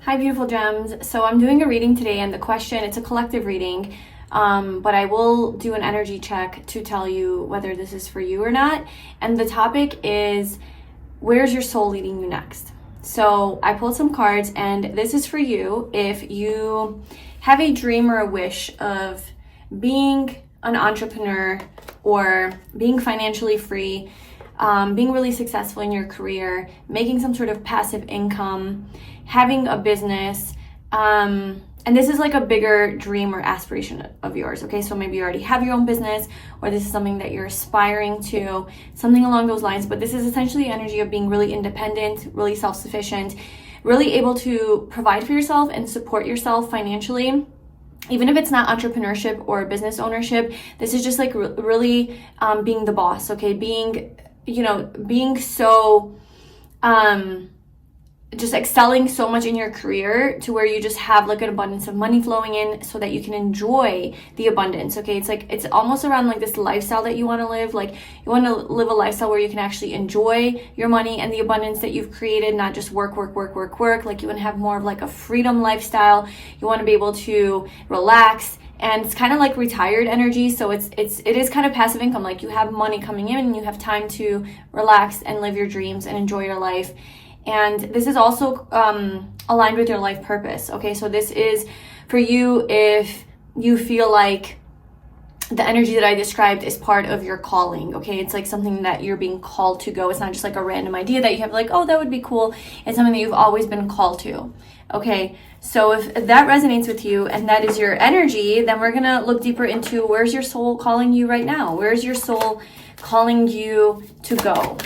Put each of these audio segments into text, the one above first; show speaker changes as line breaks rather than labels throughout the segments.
Hi, beautiful gems. So I'm doing a reading today, and the question, it's a collective reading, but I will do an energy check to tell you whether this is for you or not. And the topic is, where's your soul leading you next? So I pulled some cards, and this is for you if you have a dream or a wish of being an entrepreneur or being financially free, being really successful in your career, making some sort of passive income, having a business, and this is like a bigger dream or aspiration of yours, okay? So maybe you already have your own business, or this is something that you're aspiring to, something along those lines, but this is essentially the energy of being really independent, really self-sufficient, really able to provide for yourself and support yourself financially. Even if it's not entrepreneurship or business ownership, this is just like really being the boss, okay? Being so just excelling so much in your career to where you just have like an abundance of money flowing in so that you can enjoy the abundance, okay? It's like, it's almost around like this lifestyle that you want to live. Like, you want to live a lifestyle where you can actually enjoy your money and the abundance that you've created, not just work. Like, you want to have more of like a freedom lifestyle. You want to be able to relax, and it's kind of like retired energy. So it is kind of passive income. Like, you have money coming in and you have time to relax and live your dreams and enjoy your life. And this is also aligned with your life purpose, okay? So this is for you if you feel like the energy that I described is part of your calling, okay? It's like something that you're being called to go. It's not just like a random idea that you have like, oh, that would be cool. It's something that you've always been called to, okay? So if that resonates with you and that is your energy, then we're gonna look deeper into, where's your soul calling you right now? Where's your soul calling you to go?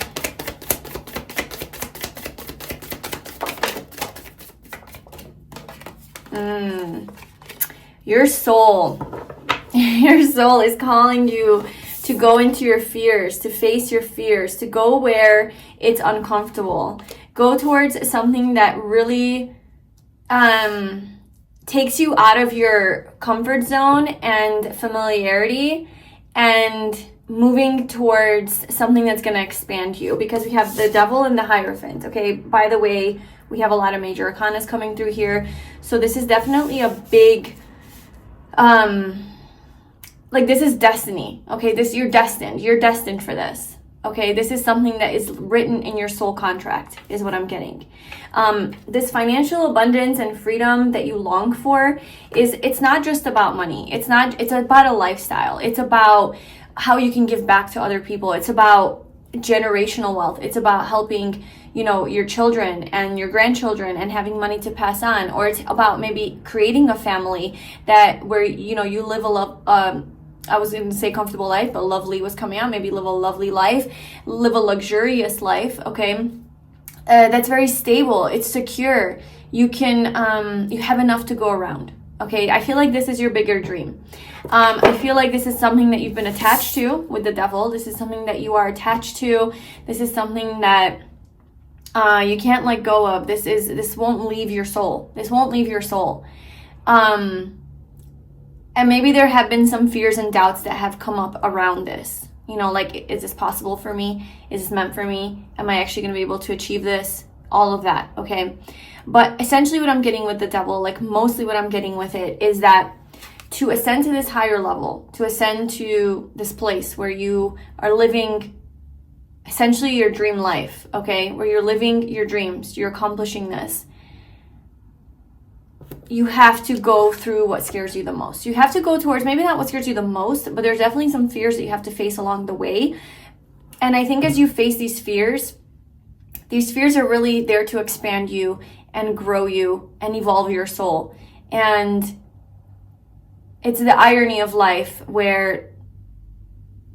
Your soul is calling you to go into your fears, to face your fears, to go where it's uncomfortable. Go towards something that really takes you out of your comfort zone and familiarity, and moving towards something that's going to expand you, because we have the Devil and the Hierophant, okay? By the way, we have a lot of major arcanas coming through here. So this is definitely a big, like, this is destiny, okay? You're destined for this, okay? This is something that is written in your soul contract, is what I'm getting. This financial abundance and freedom that you long for it's not just about money. It's about a lifestyle. It's about how you can give back to other people. It's about generational wealth. It's about helping, your children and your grandchildren and having money to pass on. Or it's about maybe creating a family where you live I was going to say comfortable life, but lovely was coming out. Maybe live a lovely life, live a luxurious life, okay? That's very stable. It's secure. You can, you have enough to go around, okay? I feel like this is your bigger dream. I feel like this is something that you've been attached to with the Devil. This is something that you are attached to. This is something that you can't let go of. This won't leave your soul. This won't leave your soul. And maybe there have been some fears and doubts that have come up around this. Like, is this possible for me? Is this meant for me? Am I actually going to be able to achieve this? All of that, okay? But essentially what I'm getting with the Devil, like mostly what I'm getting with it, is that to ascend to this higher level, to ascend to this place where you are living essentially your dream life, okay? Where you're living your dreams, you're accomplishing this. You have to go through what scares you the most. You have to go towards, maybe not what scares you the most, but there's definitely some fears that you have to face along the way. And I think as you face these fears are really there to expand you and grow you and evolve your soul. And it's the irony of life where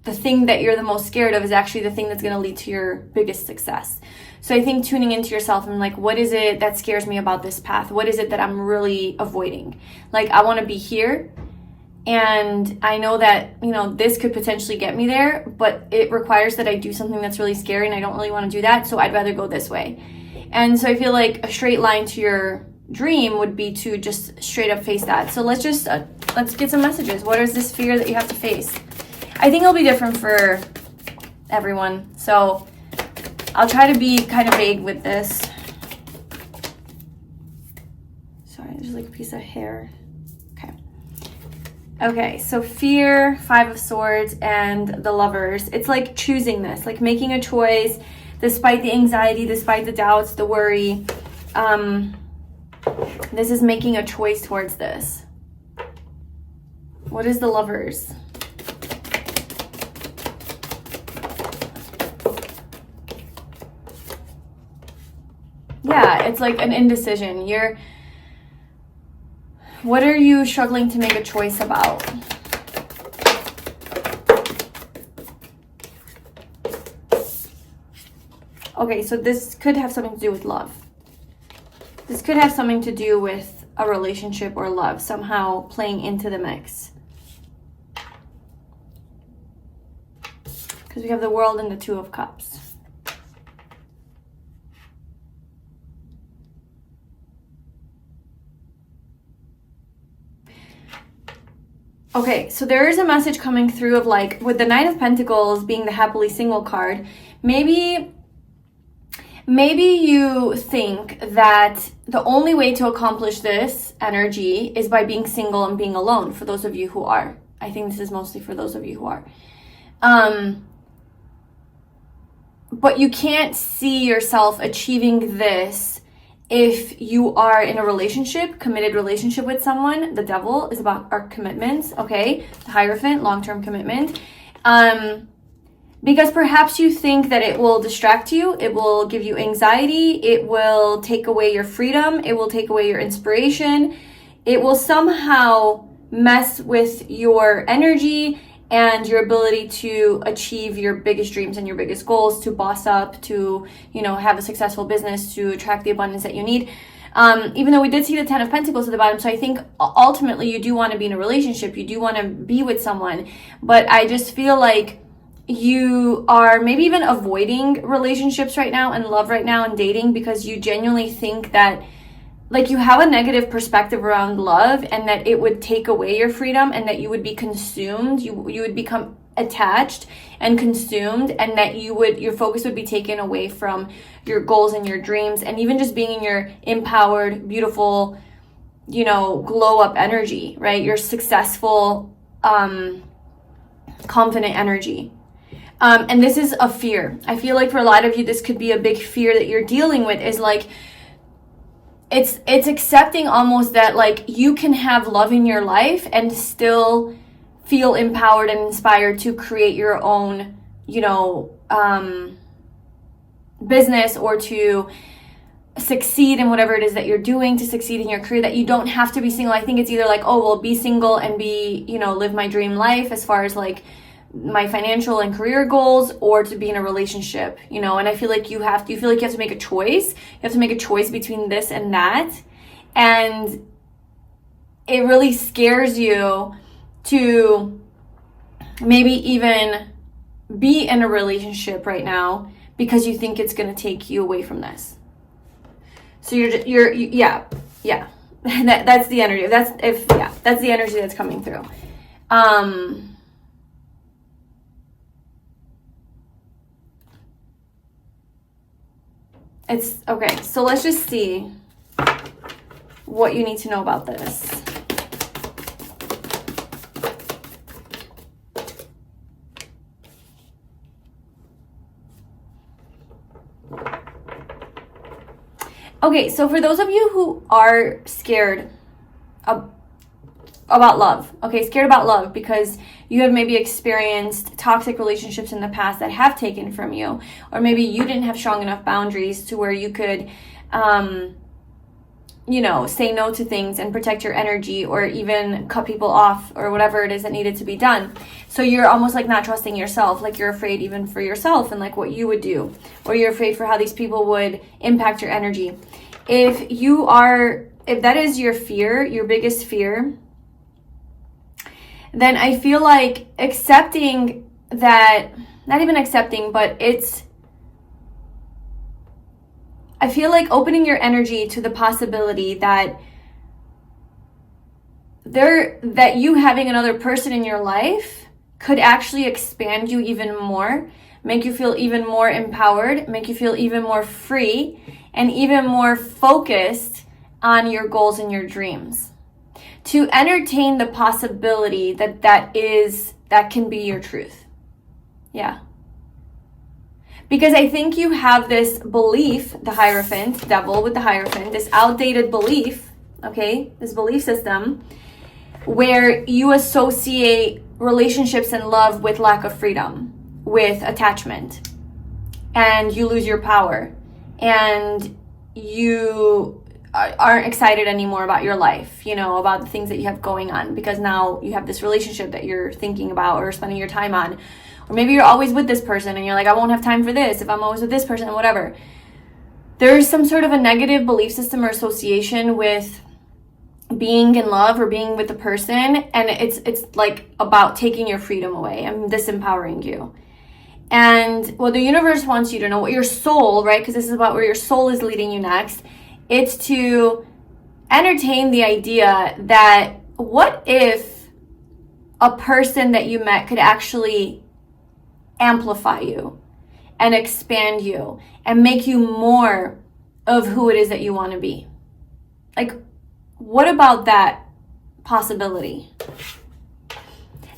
the thing that you're the most scared of is actually the thing that's going to lead to your biggest success. So I think tuning into yourself and like, what is it that scares me about this path? What is it that I'm really avoiding? Like, I want to be here, and I know that, this could potentially get me there, but it requires that I do something that's really scary, and I don't really want to do that, so I'd rather go this way. And so I feel like a straight line to your dream would be to just straight up face that. So let's get some messages. What is this fear that you have to face? I think it'll be different for everyone. So I'll try to be kind of vague with this. Sorry, there's like a piece of hair. Okay, so fear, 5 of Swords, and the Lovers. It's like choosing this, like making a choice despite the anxiety, despite the doubts, the worry. This is making a choice towards this. What is the Lovers? Yeah, it's like an indecision. What are you struggling to make a choice about? Okay, so this could have something to do with love. This could have something to do with a relationship or love somehow playing into the mix. Because we have the World and the 2 of Cups. Okay, so there is a message coming through of like, with the Knight of Pentacles being the happily single card, maybe you think that the only way to accomplish this energy is by being single and being alone, for those of you who are. I think this is mostly for those of you who are. But you can't see yourself achieving this if you are in a relationship, committed relationship with someone. The Devil is about our commitments, okay? The Hierophant, long-term commitment. Because perhaps you think that it will distract you, it will give you anxiety, it will take away your freedom, it will take away your inspiration, it will somehow mess with your energy and your ability to achieve your biggest dreams and your biggest goals, to boss up, to, have a successful business, to attract the abundance that you need. Even though we did see the 10 of Pentacles at the bottom, so I think ultimately you do want to be in a relationship, you do want to be with someone, but I just feel like you are maybe even avoiding relationships right now and love right now and dating because you genuinely think that like you have a negative perspective around love and that it would take away your freedom and that you would be consumed, you would become attached and consumed, and that your focus would be taken away from your goals and your dreams and even just being in your empowered, beautiful, glow up energy, right? Your successful, confident energy. And this is a fear. I feel like for a lot of you, this could be a big fear that you're dealing with, is like, it's accepting almost that like you can have love in your life and still feel empowered and inspired to create your own, business, or to succeed in whatever it is that you're doing, to succeed in your career, that you don't have to be single. I think it's either like, oh, well, be single and be, live my dream life as far as like my financial and career goals, or to be in a relationship, and I feel like you feel like you have to make a choice. You have to make a choice between this and that. And it really scares you to maybe even be in a relationship right now because you think it's going to take you away from this. So yeah. That's the energy. That's the energy that's coming through. It's okay. So let's just see what you need to know about this. Okay, so for those of you who are scared about love, scared about love because you have maybe experienced toxic relationships in the past that have taken from you, or maybe you didn't have strong enough boundaries to where you could, say no to things and protect your energy, or even cut people off, or whatever it is that needed to be done. So you're almost like not trusting yourself, like you're afraid even for yourself and like what you would do, or you're afraid for how these people would impact your energy. If that is your fear, your biggest fear, then I feel like accepting that, not even accepting, but I feel like opening your energy to the possibility that you having another person in your life could actually expand you even more, make you feel even more empowered, make you feel even more free, and even more focused on your goals and your dreams, to entertain the possibility that can be your truth. Yeah. Because I think you have this belief, the Hierophant, devil with the Hierophant, this outdated belief, okay, this belief system, where you associate relationships and love with lack of freedom, with attachment, and you lose your power, and you aren't excited anymore about your life, about the things that you have going on, because now you have this relationship that you're thinking about or spending your time on. Or maybe you're always with this person and you're like, I won't have time for this if I'm always with this person, whatever. There's some sort of a negative belief system or association with being in love or being with the person, and it's like about taking your freedom away and disempowering you. And what the universe wants you to know, what your soul, right, because this is about where your soul is leading you next, it's to entertain the idea that what if a person that you met could actually amplify you and expand you and make you more of who it is that you want to be. Like, what about that possibility?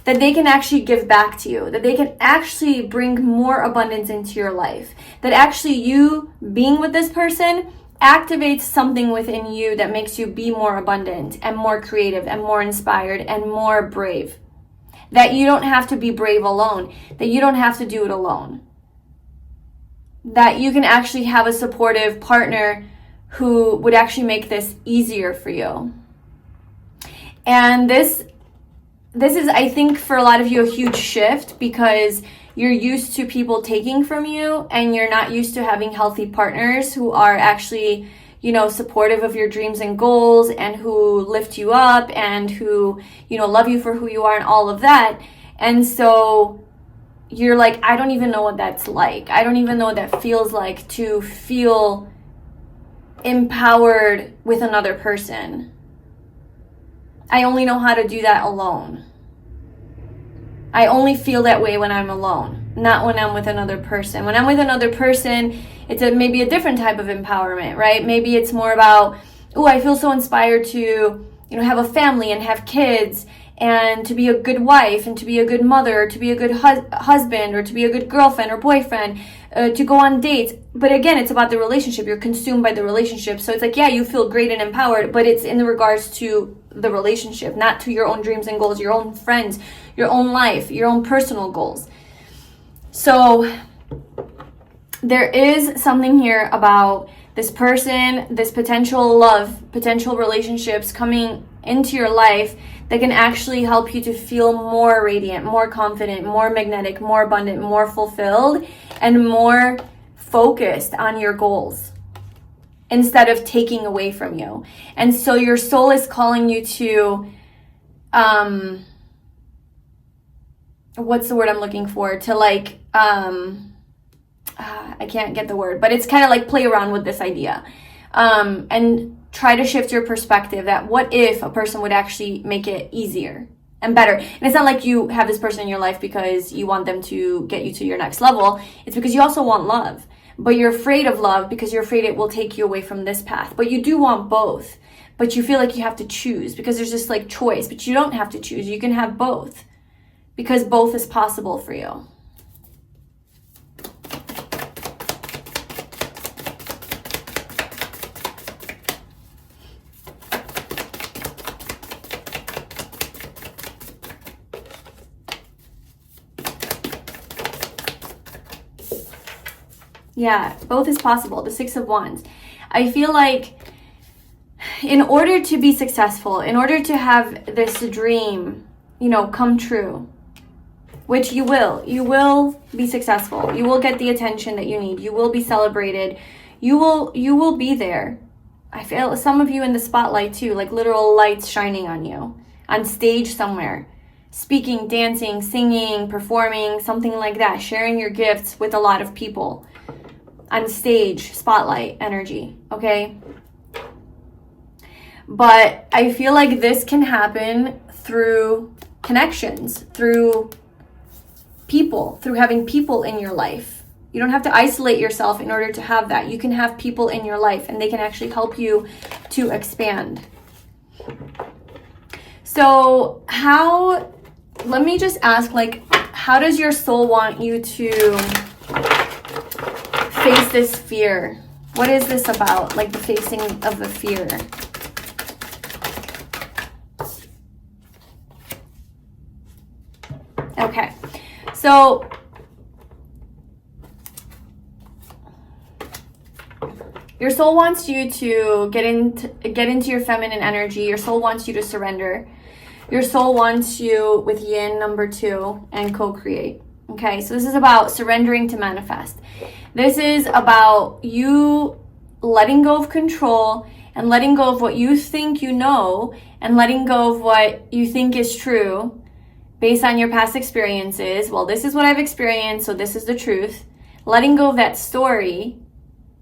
That they can actually give back to you, that they can actually bring more abundance into your life, that actually you being with this person activates something within you that makes you be more abundant and more creative and more inspired and more brave. That you don't have to be brave alone, that you don't have to do it alone. That you can actually have a supportive partner who would actually make this easier for you. And this is, I think, for a lot of you, a huge shift, because you're used to people taking from you and you're not used to having healthy partners who are actually, supportive of your dreams and goals and who lift you up and who, love you for who you are and all of that. And so you're like, I don't even know what that's like. I don't even know what that feels like to feel empowered with another person. I only know how to do that alone. I only feel that way when I'm alone, not when I'm with another person. When I'm with another person, it's maybe a different type of empowerment, right? Maybe it's more about, I feel so inspired to, have a family and have kids and to be a good wife and to be a good mother, or to be a good husband, or to be a good girlfriend or boyfriend, to go on dates. But again, it's about the relationship. You're consumed by the relationship. So it's like, yeah, you feel great and empowered, but it's in regards to the relationship, not to your own dreams and goals, your own friends, your own life, your own personal goals. So there is something here about this person, this potential love, potential relationships coming into your life that can actually help you to feel more radiant, more confident, more magnetic, more abundant, more fulfilled, and more focused on your goals instead of taking away from you. And so your soul is calling you to, what's the word I'm looking for? To like, I can't get the word, but it's kind of like play around with this idea. And try to shift your perspective that what if a person would actually make it easier and better. And it's not like you have this person in your life because you want them to get you to your next level. It's because you also want love, but you're afraid of love because you're afraid it will take you away from this path. But you do want both, but you feel like you have to choose because there's just like choice, but you don't have to choose. You can have both because both is possible for you. Yeah, both is possible. The Six of Wands. I feel like in order to be successful, in order to have this dream, come true, which you will be successful. You will get the attention that you need. You will be celebrated. You will be there. I feel some of you in the spotlight too, like literal lights shining on you, on stage somewhere, speaking, dancing, singing, performing, something like that, sharing your gifts with a lot of people. On stage, spotlight energy, okay? But I feel like this can happen through connections, through people, through having people in your life, You don't have to isolate yourself in order to have that. You can have people in your life and they can actually help you to expand. So let me just ask, like, how does your soul want you to face this fear? What is this about? Like the facing of the fear. Okay, so your soul wants you to get into your feminine energy. Your soul wants you to surrender. Your soul wants you with yin number 2 and co-create. Okay, so this is about surrendering to manifest. This is about you letting go of control and letting go of what you think you know and letting go of what you think is true based on your past experiences. Well, this is what I've experienced, so this is the truth. Letting go of that story.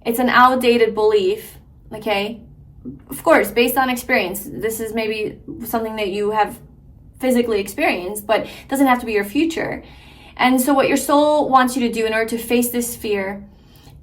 It's an outdated belief, okay? Of course, based on experience. This is maybe something that you have physically experienced, but it doesn't have to be your future. And so what your soul wants you to do in order to face this fear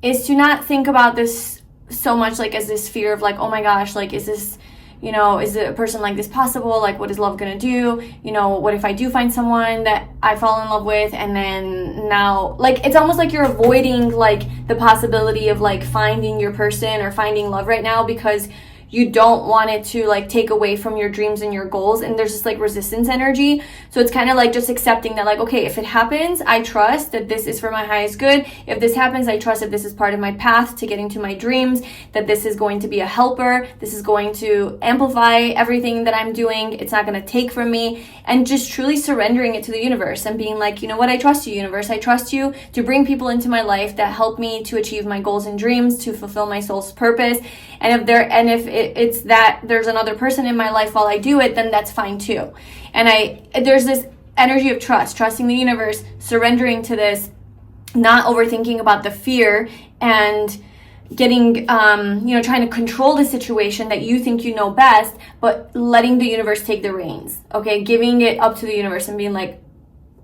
is to not think about this so much like as this fear of like, oh my gosh, like, is this, you know, is a person like this possible? Like, what is love gonna do? You know, what if I do find someone that I fall in love with and then now, like, it's almost like you're avoiding like the possibility of like finding your person or finding love right now because you don't want it to like take away from your dreams and your goals, and there's just like resistance energy. So it's kind of like just accepting that, like, okay, if it happens, I trust that this is for my highest good. If this happens, I trust that this is part of my path to getting to my dreams, that this is going to be a helper, this is going to amplify everything that I'm doing, it's not going to take from me, and just truly surrendering it to the universe and being like, you know what, I trust you, universe. I trust you to bring people into my life that help me to achieve my goals and dreams, to fulfill my soul's purpose. And if it's that there's another person in my life while I do it, then that's fine too. And there's this energy of trusting the universe, surrendering to this, not overthinking about the fear and getting, trying to control the situation that you think you know best, but letting the universe take the reins, okay? Giving it up to the universe and being like,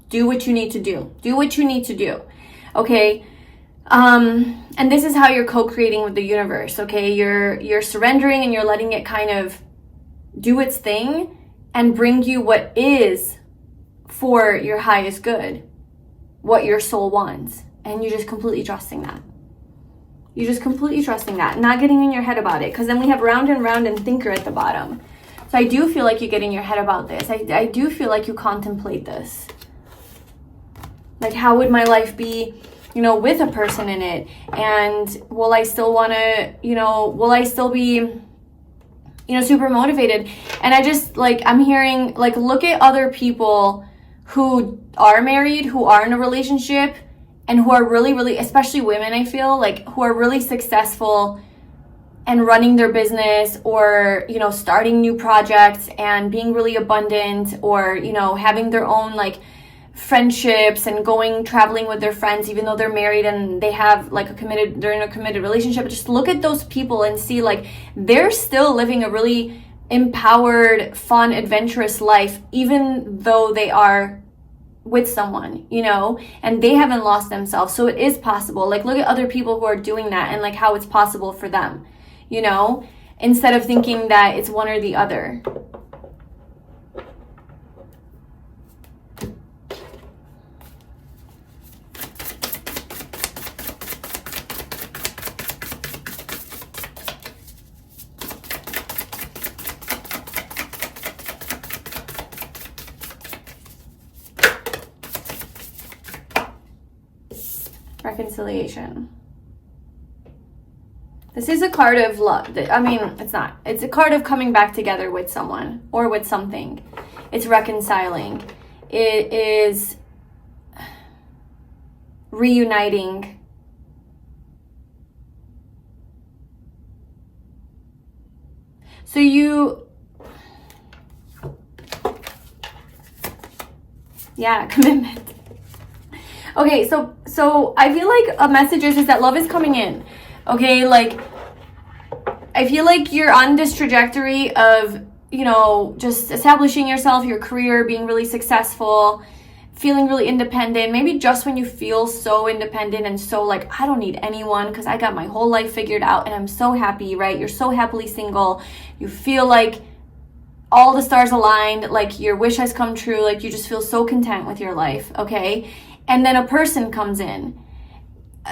do what you need to do. Do what you need to do, okay? And this is how you're co-creating with the universe, okay? You're surrendering and you're letting it kind of do its thing and bring you what is for your highest good, what your soul wants. And you're just completely trusting that. You're just completely trusting that, not getting in your head about it. Because then we have round and round and thinker at the bottom. So I do feel like you get in your head about this. I do feel like you contemplate this. Like, how would my life be, you know, with a person in it? And will I still want to, will I still be, super motivated? And I just, like, I'm hearing, like, look at other people who are married, who are in a relationship, and who are really, really, especially women, I feel, like, who are really successful and running their business or, starting new projects and being really abundant or, having their own, like, friendships and traveling with their friends, even though they're married and they have like they're in a committed relationship. Just look at those people and see, like, they're still living a really empowered, fun, adventurous life, even though they are with someone, and they haven't lost themselves. So it is possible. Like, look at other people who are doing that and like how it's possible for them, instead of thinking that it's one or the other. Reconciliation. This is a card of love. I mean, it's not. It's a card of coming back together with someone or with something. It's reconciling. It is reuniting. So commitment. Okay, so I feel like a message is that love is coming in. Okay, like, I feel like you're on this trajectory of, just establishing yourself, your career, being really successful, feeling really independent, maybe just when you feel so independent and so like, I don't need anyone because I got my whole life figured out and I'm so happy, right? You're so happily single. You feel like all the stars aligned, like your wish has come true, like you just feel so content with your life, okay? And then a person comes in.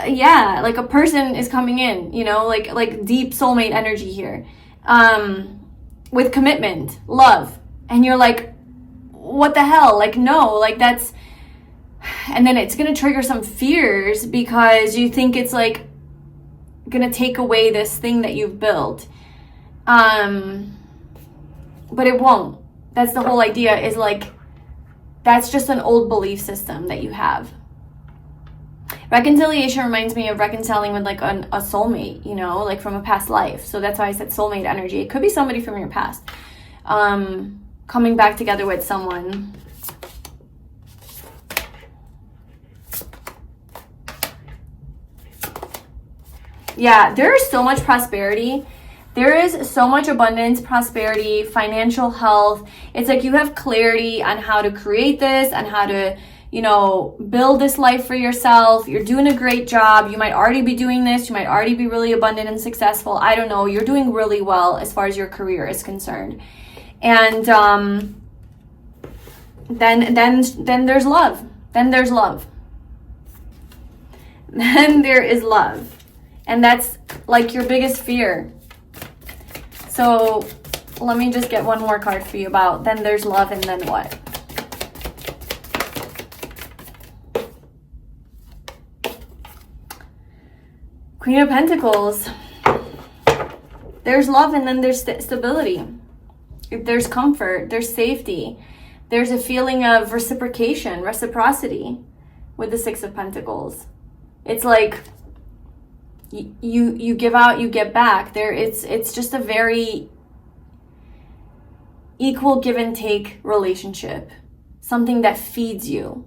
Yeah, like a person is coming in, you know, like deep soulmate energy here. With commitment, love. And you're like, what the hell? Like, no, like that's, and then it's going to trigger some fears because you think it's like going to take away this thing that you've built. But it won't. That's the whole idea, is like, that's just an old belief system that you have. Reconciliation reminds me of reconciling with like a soulmate, you know, like from a past life. So that's why I said soulmate energy. It could be somebody from your past. Coming back together with someone. Yeah, there is so much prosperity. There is so much abundance, prosperity, financial health. It's like you have clarity on how to create this and how to, you know, build this life for yourself. You're doing a great job. You might already be doing this. You might already be really abundant and successful. I don't know. You're doing really well as far as your career is concerned. And then there's love. Then there's love. Then there is love. And that's like your biggest fear. So let me just get one more card for you about then there's love and then what? Queen of Pentacles. There's love and then there's stability. There's comfort, there's safety, there's a feeling of reciprocity with the Six of Pentacles. It's like you give out, you get back. It's just a very equal give and take relationship. Something that feeds you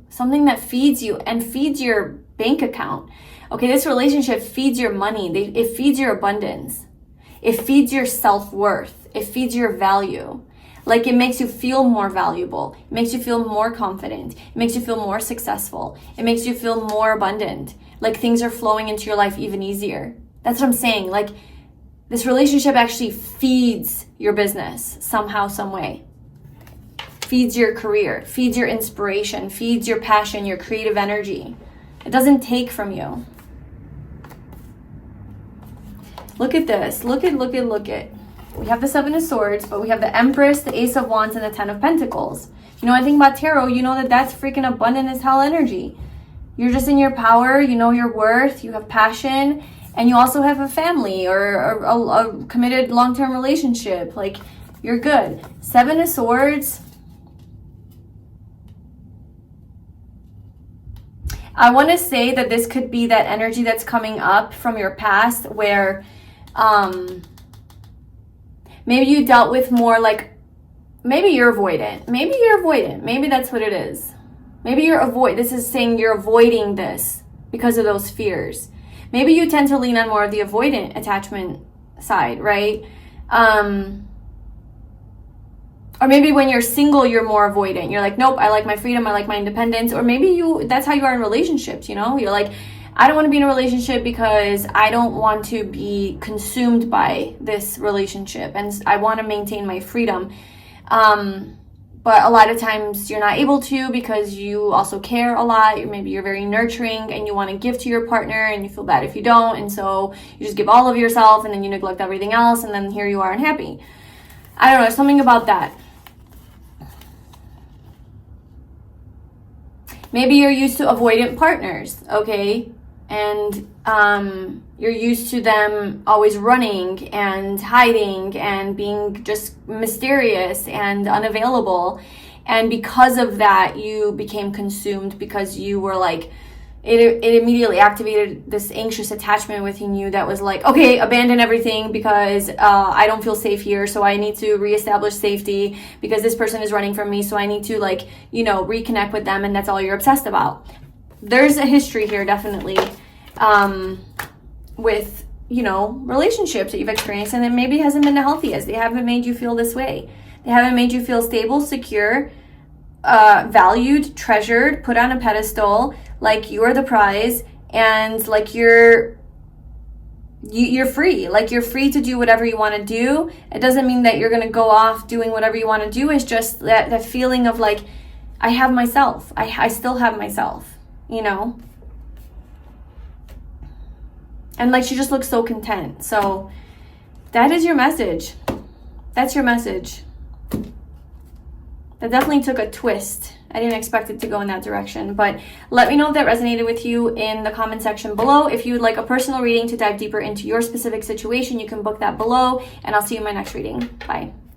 and feeds your bank account. Okay, this relationship feeds your money. It feeds your abundance. It feeds your self-worth. It feeds your value. Like it makes you feel more valuable. It makes you feel more confident. It makes you feel more successful. It makes you feel more abundant. Like things are flowing into your life even easier. That's what I'm saying. Like this relationship actually feeds your business somehow, some way. Feeds your career, feeds your inspiration, feeds your passion, your creative energy. It doesn't take from you. Look at this. Look at. We have the Seven of Swords, but we have the Empress, the Ace of Wands, and the Ten of Pentacles. You know anything about tarot, you know that that's freaking abundant as hell energy. You're just in your power, you know your worth, you have passion, and you also have a family or a committed long-term relationship. Like, you're good. Seven of Swords. I want to say that this could be that energy that's coming up from your past where maybe you dealt with more like, maybe you're avoidant. Maybe that's what it is. Maybe this is saying you're avoiding this because of those fears. Maybe you tend to lean on more of the avoidant attachment side, right? Or maybe when you're single, you're more avoidant. You're like, nope, I like my freedom, I like my independence. Or maybe that's how you are in relationships, you know? You're like, I don't want to be in a relationship because I don't want to be consumed by this relationship and I want to maintain my freedom. But a lot of times you're not able to because you also care a lot. Maybe you're very nurturing and you want to give to your partner and you feel bad if you don't. And so you just give all of yourself and then you neglect everything else and then here you are unhappy. I don't know, something about that. Maybe you're used to avoidant partners, okay? And you're used to them always running and hiding and being just mysterious and unavailable. And because of that, you became consumed because you were like, it immediately activated this anxious attachment within you that was like, okay, abandon everything because I don't feel safe here. So I need to reestablish safety because this person is running from me. So I need to reconnect with them. And that's all you're obsessed about. There's a history here, definitely, with, relationships that you've experienced and it maybe hasn't been the healthiest. They haven't made you feel this way. They haven't made you feel stable, secure, valued, treasured, put on a pedestal, like you're the prize, and like you're free. Like you're free to do whatever you want to do. It doesn't mean that you're going to go off doing whatever you want to do. It's just that feeling of like, I have myself. I still have myself, you know? And like she just looks so content. So that is your message. That's your message. That definitely took a twist. I didn't expect it to go in that direction, but let me know if that resonated with you in the comment section below. If you would like a personal reading to dive deeper into your specific situation, you can book that below, and I'll see you in my next reading. Bye.